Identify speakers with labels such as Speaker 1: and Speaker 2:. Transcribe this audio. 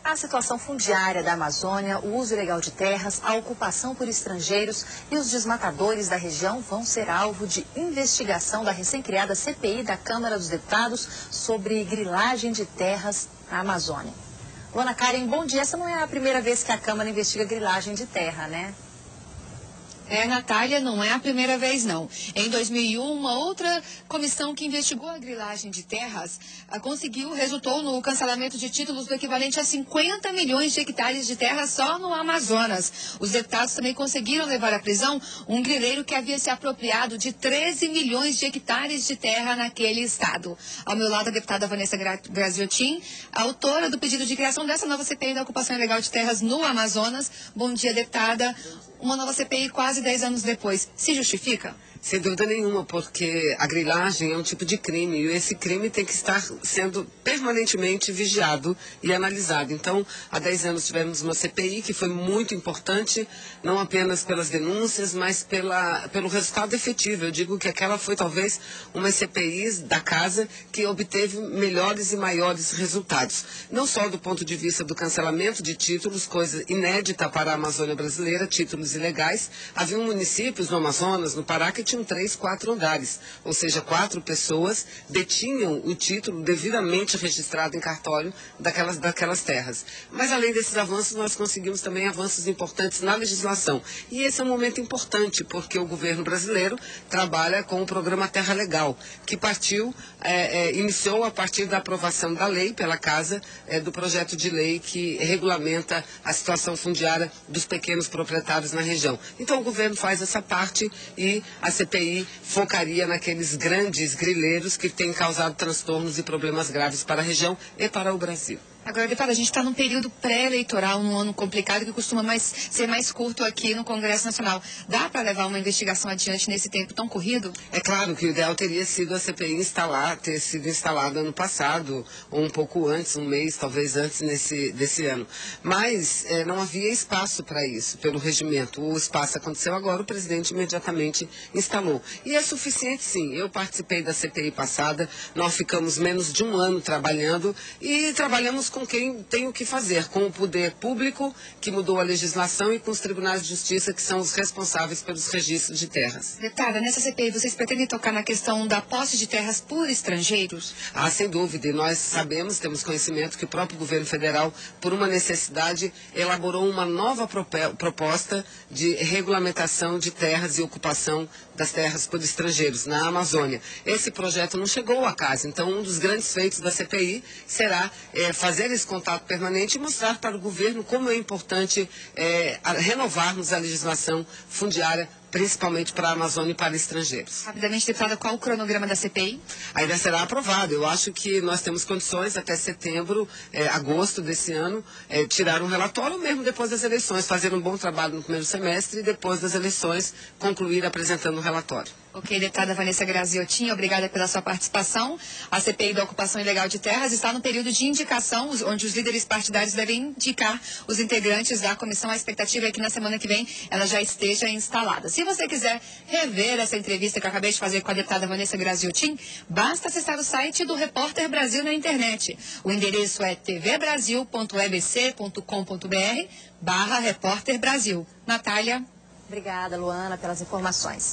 Speaker 1: A situação fundiária da Amazônia, o uso ilegal de terras, a ocupação por estrangeiros e os desmatadores da região vão ser alvo de investigação da recém-criada CPI da Câmara dos Deputados sobre grilagem de terras na Amazônia. Luana Karen, bom dia. Essa não é a primeira vez que a Câmara investiga grilagem de terra, né?
Speaker 2: Natália, não é a primeira vez, não. Em 2001, uma outra comissão que investigou a grilagem de terras resultou no cancelamento de títulos do equivalente a 50 milhões de hectares de terra só no Amazonas. Os deputados também conseguiram levar à prisão um grileiro que havia se apropriado de 13 milhões de hectares de terra naquele estado. Ao meu lado, a deputada Vanessa Graziotin, autora do pedido de criação dessa nova CPI da ocupação ilegal de terras no Amazonas. Bom dia, deputada. Uma nova CPI quase 10 anos depois. Se justifica?
Speaker 3: Sem dúvida nenhuma, porque a grilagem é um tipo de crime e esse crime tem que estar sendo permanentemente vigiado e analisado. Então, há 10 anos tivemos uma CPI que foi muito importante, não apenas pelas denúncias, mas pelo resultado efetivo. Eu digo que aquela foi talvez uma CPI da casa que obteve melhores e maiores resultados. Não só do ponto de vista do cancelamento de títulos, coisa inédita para a Amazônia brasileira, títulos ilegais. Havia municípios no Amazonas, no Pará, que tinham 3, 4 andares, ou seja, 4 pessoas detinham o título devidamente registrado em cartório daquelas terras. Mas além desses avanços, nós conseguimos também avanços importantes na legislação. E esse é um momento importante, porque o governo brasileiro trabalha com o programa Terra Legal, que iniciou a partir da aprovação da lei pela Casa, do projeto de lei que regulamenta a situação fundiária dos pequenos proprietários na região. Então o governo faz essa parte e a CPI focaria naqueles grandes grileiros que têm causado transtornos e problemas graves para a região e para o Brasil.
Speaker 2: Agora, deputada, a gente está num período pré-eleitoral, num ano complicado, que costuma ser mais curto aqui no Congresso Nacional. Dá para levar uma investigação adiante nesse tempo tão corrido?
Speaker 3: É claro que o ideal teria sido a CPI ter sido instalada ano passado, ou um pouco antes, um mês, talvez antes desse ano. Mas não havia espaço para isso, pelo regimento. O espaço aconteceu agora, o presidente imediatamente instalou. E é suficiente, sim. Eu participei da CPI passada, nós ficamos menos de um ano trabalhando e trabalhamos com quem tem o que fazer, com o poder público, que mudou a legislação, e com os tribunais de justiça, que são os responsáveis pelos registros de terras.
Speaker 2: Deputada, nessa CPI vocês pretendem tocar na questão da posse de terras por estrangeiros?
Speaker 3: Ah, sem dúvida. E nós temos conhecimento que o próprio governo federal, por uma necessidade, elaborou uma nova proposta de regulamentação de terras e ocupação das terras por estrangeiros na Amazônia. Esse projeto não chegou à casa, então um dos grandes feitos da CPI será fazer esse contato permanente e mostrar para o governo como é importante renovarmos a legislação fundiária, principalmente para a Amazônia e para estrangeiros.
Speaker 2: Rapidamente, deputada, qual o cronograma da CPI?
Speaker 3: Ainda será aprovado. Eu acho que nós temos condições até setembro, agosto desse ano, tirar um relatório, mesmo depois das eleições, fazer um bom trabalho no primeiro semestre e depois das eleições concluir apresentando um relatório.
Speaker 2: Ok, deputada Vanessa Graziotin, obrigada pela sua participação. A CPI da ocupação ilegal de terras está no período de indicação, onde os líderes partidários devem indicar os integrantes da comissão. A expectativa é que na semana que vem ela já esteja instalada. Se você quiser rever essa entrevista que eu acabei de fazer com a deputada Vanessa Graziotin, basta acessar o site do Repórter Brasil na internet. O endereço é tvbrasil.ebc.com.br/Repórter Brasil. Natália.
Speaker 1: Obrigada, Luana, pelas informações.